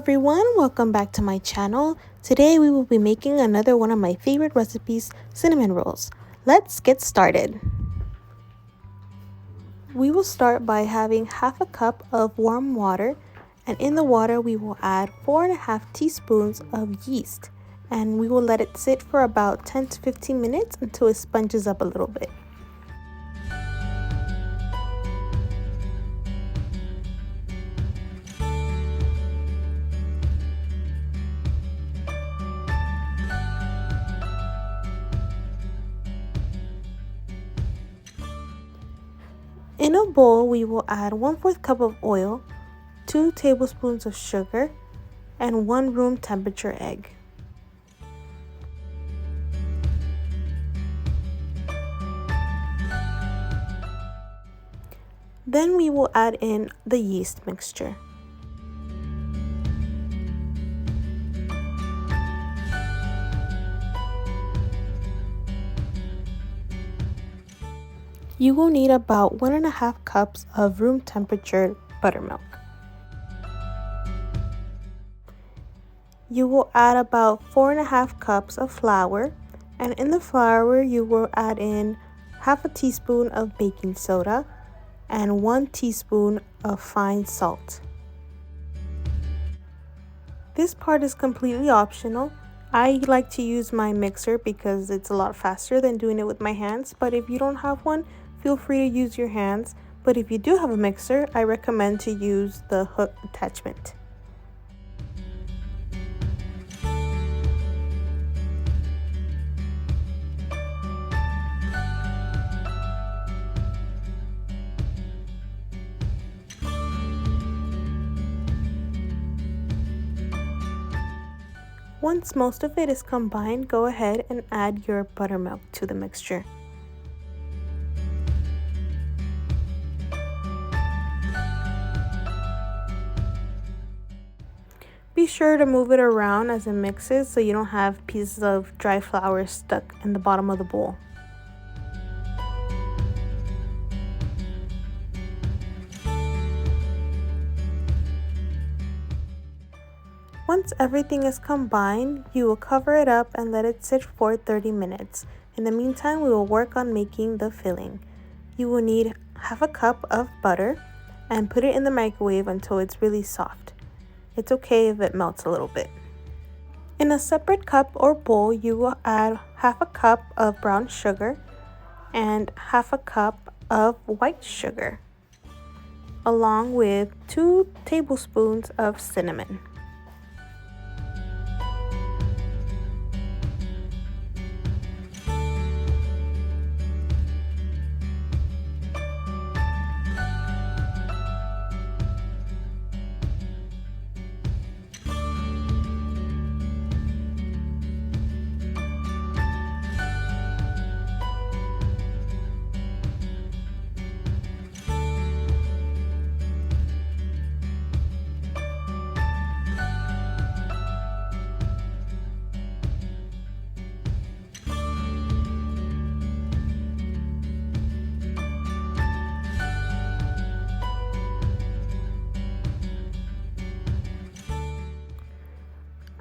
everyone, welcome back to my channel. Today we will be making another one of my favorite recipes, cinnamon rolls. Let's get started. We will start by having half a cup of warm water, and in the water we will add 4.5 teaspoons of yeast, and we will let it sit for about 10 to 15 minutes until it sponges up a little bit. In a bowl, we will add 1/4 cup of oil, 2 tablespoons of sugar, and 1 room temperature egg. Then we will add in the yeast mixture. You will need about 1.5 cups of room temperature buttermilk. You will add about 4.5 cups of flour, and in the flour you will add in 1/2 teaspoon of baking soda and 1 teaspoon of fine salt. This part is completely optional. I like to use my mixer because it's a lot faster than doing it with my hands, but if you don't have one, feel free to use your hands. But if you do have a mixer, I recommend to use the hook attachment. Once most of it is combined, go ahead and add your buttermilk to the mixture. Be sure to move it around as it mixes so you don't have pieces of dry flour stuck in the bottom of the bowl. Once everything is combined, you will cover it up and let it sit for 30 minutes. In the meantime, we will work on making the filling. You will need 1/2 cup of butter and put it in the microwave until it's really soft. It's okay if it melts a little bit. In a separate cup or bowl, you will add 1/2 cup of brown sugar and 1/2 cup of white sugar, along with 2 tablespoons of cinnamon.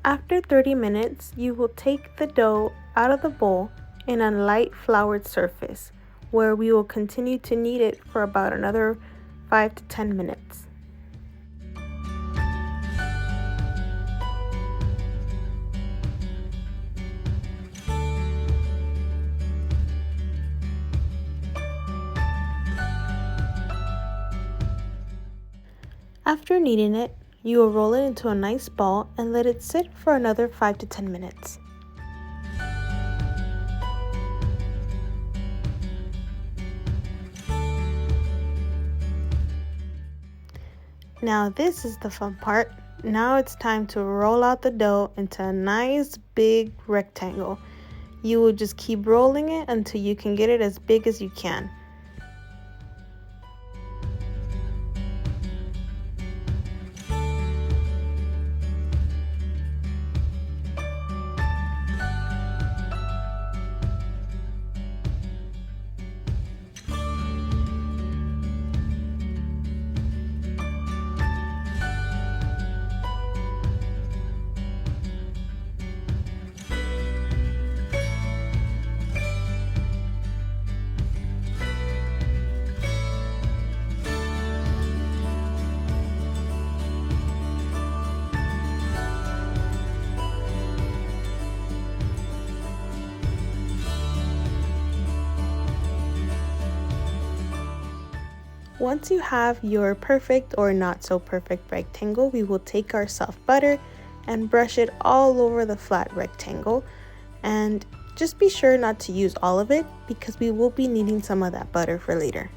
After 30 minutes, you will take the dough out of the bowl in a light floured surface, where we will continue to knead it for about another 5 to 10 minutes. After kneading it, you will roll it into a nice ball and let it sit for another 5 to 10 minutes. Now this is the fun part. Now it's time to roll out the dough into a nice big rectangle. You will just keep rolling it until you can get it as big as you can. Once you have your perfect or not so perfect rectangle, we will take our soft butter and brush it all over the flat rectangle. And just be sure not to use all of it because we will be needing some of that butter for later.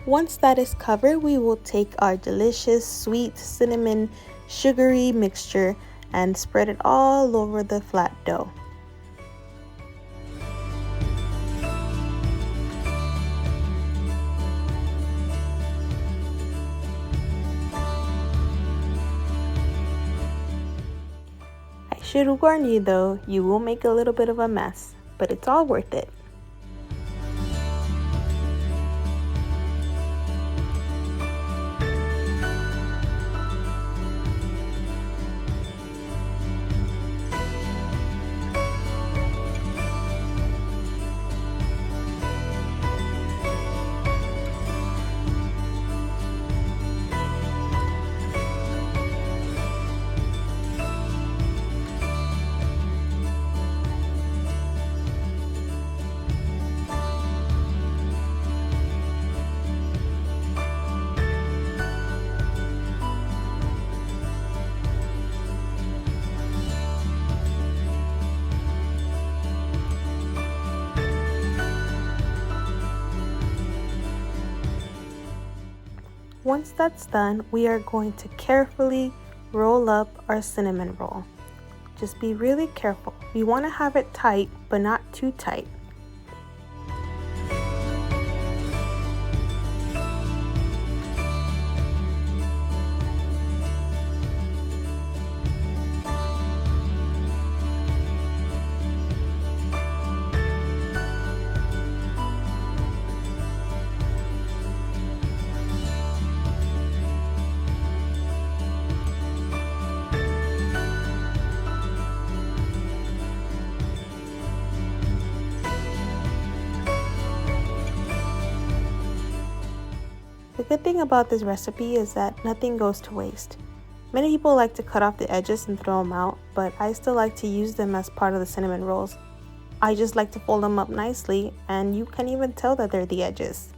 Once that is covered, we will take our delicious sweet cinnamon sugary mixture and spread it all over the flat dough. I should warn you though, you will make a little bit of a mess, but it's all worth it. Once that's done, we are going to carefully roll up our cinnamon roll. Just be really careful. We want to have it tight, but not too tight. The good thing about this recipe is that nothing goes to waste. Many people like to cut off the edges and throw them out, but I still like to use them as part of the cinnamon rolls. I just like to fold them up nicely, and you can even tell that they're the edges.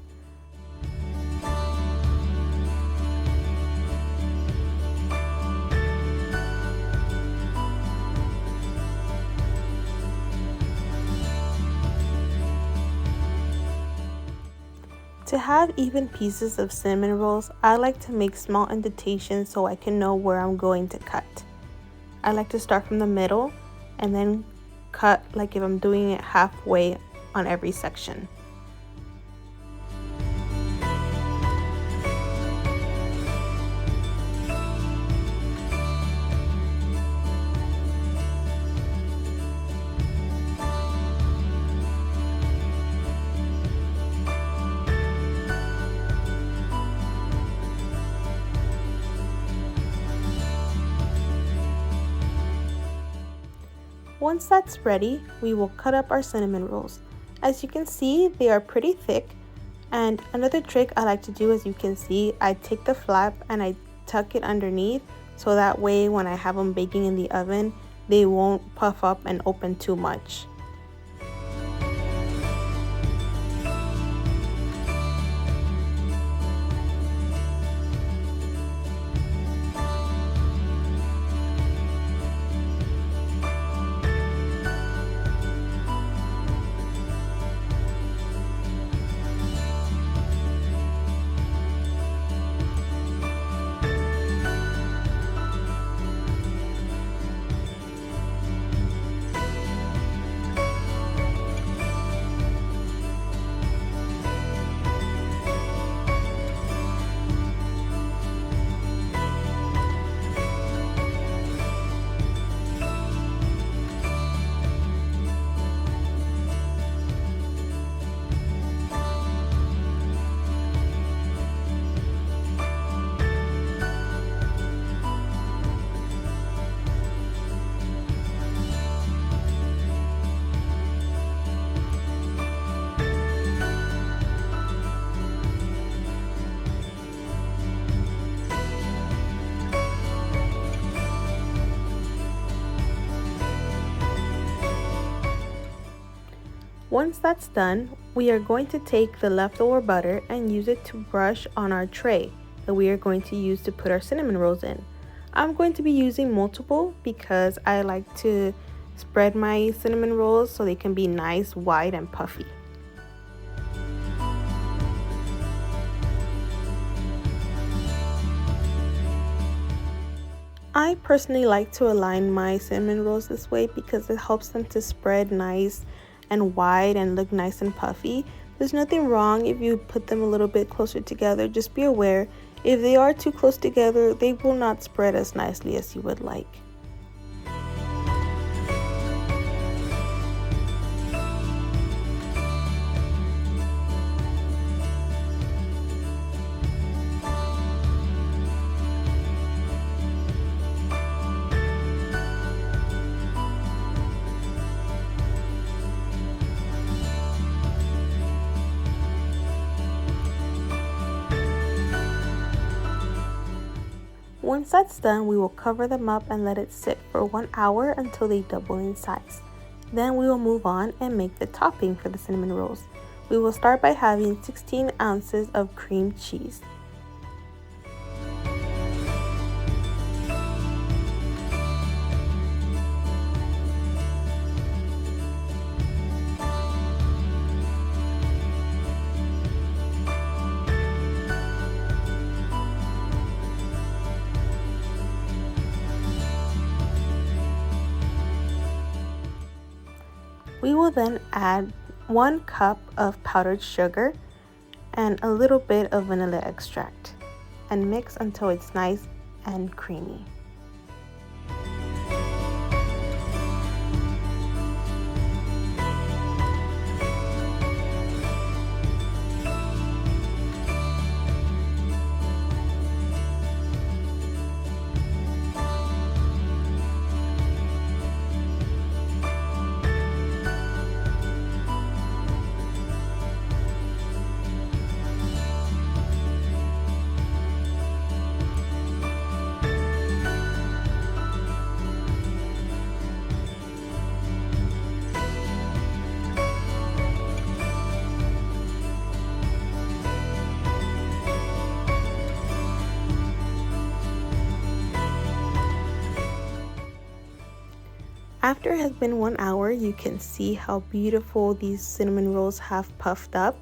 To have even pieces of cinnamon rolls, I like to make small indentations so I can know where I'm going to cut. I like to start from the middle and then cut like if I'm doing it halfway on every section. Once that's ready, we will cut up our cinnamon rolls. As you can see, they are pretty thick. And another trick I like to do, as you can see, I take the flap and I tuck it underneath so that way when I have them baking in the oven, they won't puff up and open too much. Once that's done, we are going to take the leftover butter and use it to brush on our tray that we are going to use to put our cinnamon rolls in. I'm going to be using multiple because I like to spread my cinnamon rolls so they can be nice, wide, and puffy. I personally like to align my cinnamon rolls this way because it helps them to spread nice and wide and look nice and puffy. There's nothing wrong if you put them a little bit closer together. Just be aware, if they are too close together, they will not spread as nicely as you would like. Once that's done, we will cover them up and let it sit for 1 hour until they double in size. Then we will move on and make the topping for the cinnamon rolls. We will start by having 16 ounces of cream cheese. We will then add 1 cup of powdered sugar and a little bit of vanilla extract and mix until it's nice and creamy. After it has been 1 hour, you can see how beautiful these cinnamon rolls have puffed up.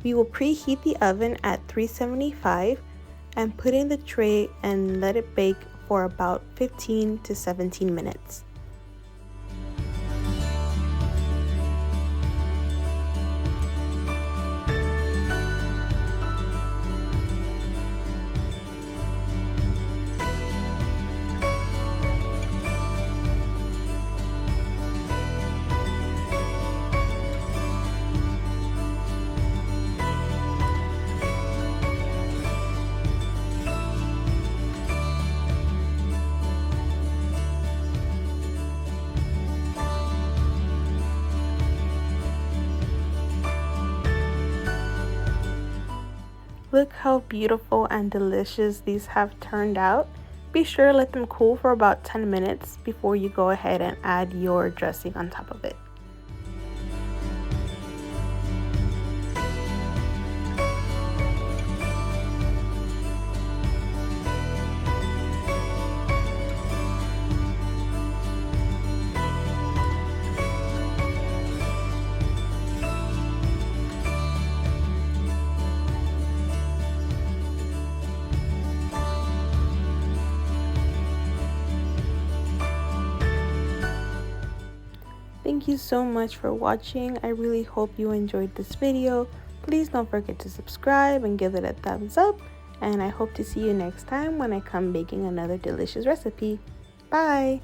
We will preheat the oven at 375 and put in the tray and let it bake for about 15 to 17 minutes. Look how beautiful and delicious these have turned out. Be sure to let them cool for about 10 minutes before you go ahead and add your dressing on top of it. Thank you so much for watching. I really hope you enjoyed this video. Please don't forget to subscribe and give it a thumbs up. And I hope to see you next time when I come baking another delicious recipe. Bye!